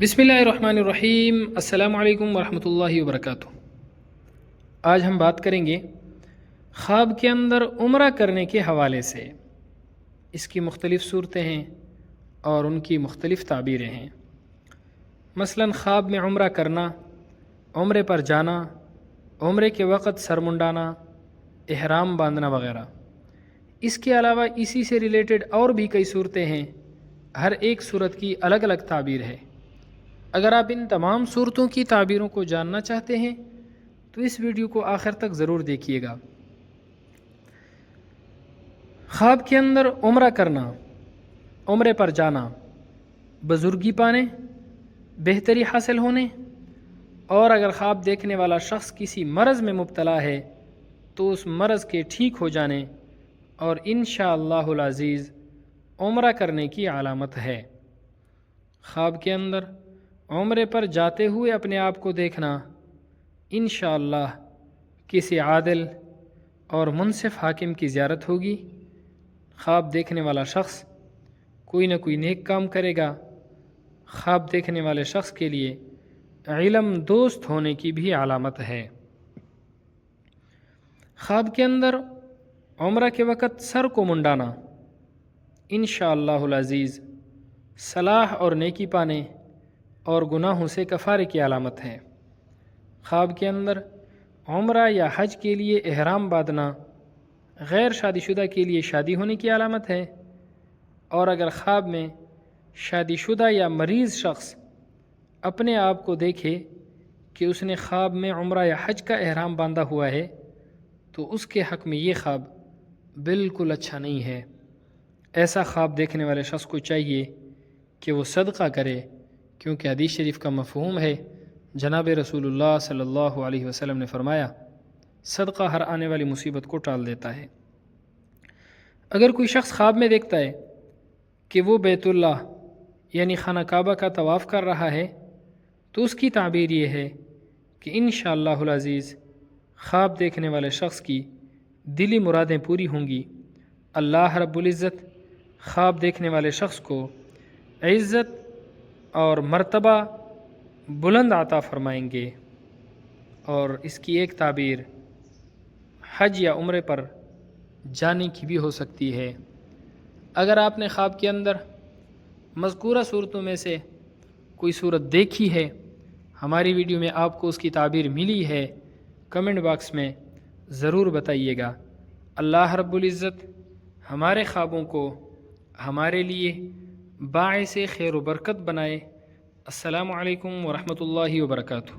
بسم اللہ الرحمن الرحیم۔ السلام علیکم ورحمۃ اللہ وبرکاتہ۔ آج ہم بات کریں گے خواب کے اندر عمرہ کرنے کے حوالے سے۔ اس کی مختلف صورتیں ہیں اور ان کی مختلف تعبیریں ہیں۔ مثلا خواب میں عمرہ کرنا، عمرے پر جانا، عمرے کے وقت سر منڈانا، احرام باندھنا وغیرہ۔ اس کے علاوہ اسی سے ریلیٹڈ اور بھی کئی صورتیں ہیں، ہر ایک صورت کی الگ الگ تعبیر ہے۔ اگر آپ ان تمام صورتوں کی تعبیروں کو جاننا چاہتے ہیں تو اس ویڈیو کو آخر تک ضرور دیکھیے گا۔ خواب کے اندر عمرہ کرنا، عمرے پر جانا، بزرگی پانے، بہتری حاصل ہونے، اور اگر خواب دیکھنے والا شخص کسی مرض میں مبتلا ہے تو اس مرض کے ٹھیک ہو جانے اور انشاءاللہ العزیز عمرہ کرنے کی علامت ہے۔ خواب کے اندر عمرے پر جاتے ہوئے اپنے آپ کو دیکھنا انشاءاللہ کسی عادل اور منصف حاکم کی زیارت ہوگی۔ خواب دیکھنے والا شخص کوئی نہ کوئی نیک کام کرے گا۔ خواب دیکھنے والے شخص کے لیے علم دوست ہونے کی بھی علامت ہے۔ خواب کے اندر عمرہ کے وقت سر کو منڈانا انشاءاللہ العزیز صلاح اور نیکی پانے اور گناہوں سے کفارے کی علامت ہے۔ خواب کے اندر عمرہ یا حج کے لیے احرام باندھنا غیر شادی شدہ کے لیے شادی ہونے کی علامت ہے، اور اگر خواب میں شادی شدہ یا مریض شخص اپنے آپ کو دیکھے کہ اس نے خواب میں عمرہ یا حج کا احرام باندھا ہوا ہے تو اس کے حق میں یہ خواب بالکل اچھا نہیں ہے۔ ایسا خواب دیکھنے والے شخص کو چاہیے کہ وہ صدقہ کرے، کیونکہ حدیث شریف کا مفہوم ہے، جناب رسول اللہ صلی اللہ علیہ وسلم نے فرمایا صدقہ ہر آنے والی مصیبت کو ٹال دیتا ہے۔ اگر کوئی شخص خواب میں دیکھتا ہے کہ وہ بیت اللہ یعنی خانہ کعبہ کا طواف کر رہا ہے تو اس کی تعبیر یہ ہے کہ انشاءاللہ العزیز خواب دیکھنے والے شخص کی دلی مرادیں پوری ہوں گی۔ اللہ رب العزت خواب دیکھنے والے شخص کو عزت اور مرتبہ بلند عطا فرمائیں گے۔ اور اس کی ایک تعبیر حج یا عمرے پر جانے کی بھی ہو سکتی ہے۔ اگر آپ نے خواب کے اندر مذکورہ صورتوں میں سے کوئی صورت دیکھی ہے، ہماری ویڈیو میں آپ کو اس کی تعبیر ملی ہے، کمنٹ باکس میں ضرور بتائیے گا۔ اللہ رب العزت ہمارے خوابوں کو ہمارے لیے باعث خیر و برکت بنائے۔ السلام علیکم ورحمۃ اللہ وبرکاتہ۔